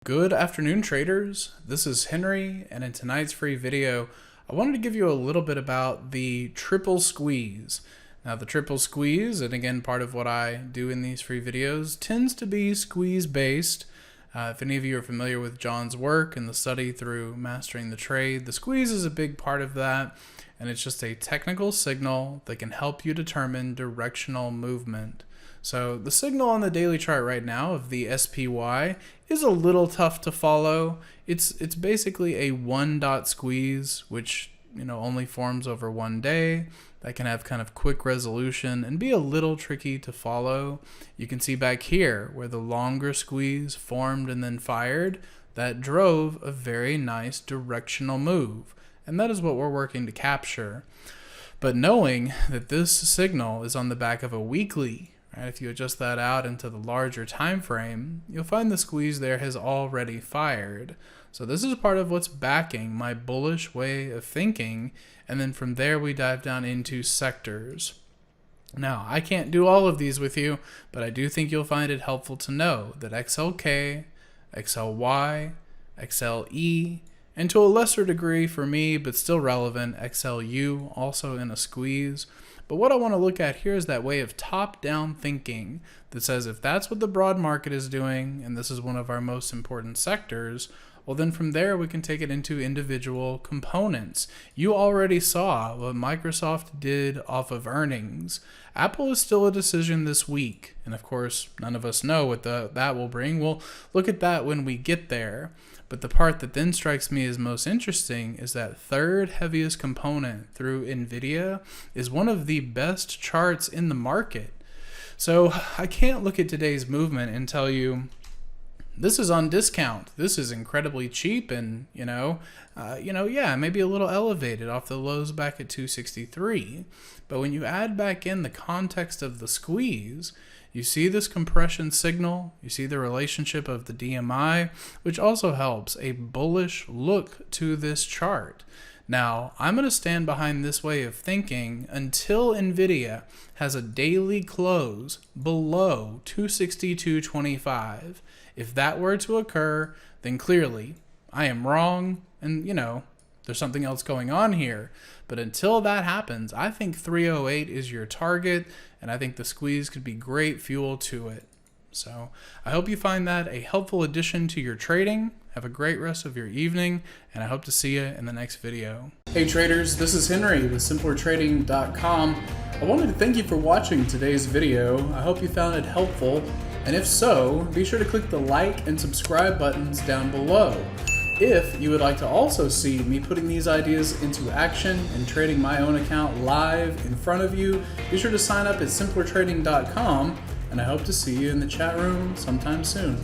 Good afternoon, traders. This is Henry, and in tonight's free video, I wanted to give you a little bit about the triple squeeze. Now, the triple squeeze, and again, part of what I do in these free videos, tends to be squeeze-based. If any of you are familiar with John's work and the study through Mastering the Trade, the squeeze is a big part of that, and it's just a technical signal that can help you determine directional movement. So the signal on the daily chart right now of the SPY is a little tough to follow. It's basically a one dot squeeze, which only forms over one day. That can have kind of quick resolution and be a little tricky to follow. You can see back here where the longer squeeze formed and then fired, that drove a very nice directional move. And that is what we're working to capture. But knowing that this signal is on the back of a weekly, right, if you adjust that out into the larger time frame, you'll find the squeeze there has already fired. So this is part of what's backing my bullish way of thinking, and then from there we dive down into sectors. Now, I can't do all of these with you, but I do think you'll find it helpful to know that XLK, XLY, XLE, and to a lesser degree for me, but still relevant, XLU, also in a squeeze. But what I want to look at here is that way of top-down thinking that says if that's what the broad market is doing, and this is one of our most important sectors, well then from there we can take it into individual components. You already saw what Microsoft did off of earnings. Apple is still a decision this week, and of course none of us know what that will bring. We'll look at that when we get there. But the part that then strikes me as most interesting is that third heaviest component through NVIDIA is one of the best charts in the market. So I can't look at today's movement and tell you this is on discount, this is incredibly cheap, and yeah, maybe a little elevated off the lows back at 263. But when you add back in the context of the squeeze, you see this compression signal, you see the relationship of the DMI, which also helps a bullish look to this chart. Now, I'm going to stand behind this way of thinking until NVIDIA has a daily close below 262.25. If that were to occur, then clearly I am wrong, and there's something else going on here. But until that happens, I think 308 is your target, and I think the squeeze could be great fuel to it. So I hope you find that a helpful addition to your trading. Have a great rest of your evening, and I hope to see you in the next video. Hey traders, this is Henry with simplertrading.com. I wanted to thank you for watching today's video. I hope you found it helpful, and if so, be sure to click the like and subscribe buttons down below. If you would like to also see me putting these ideas into action and trading my own account live in front of you, be sure to sign up at simplertrading.com, and I hope to see you in the chat room sometime soon.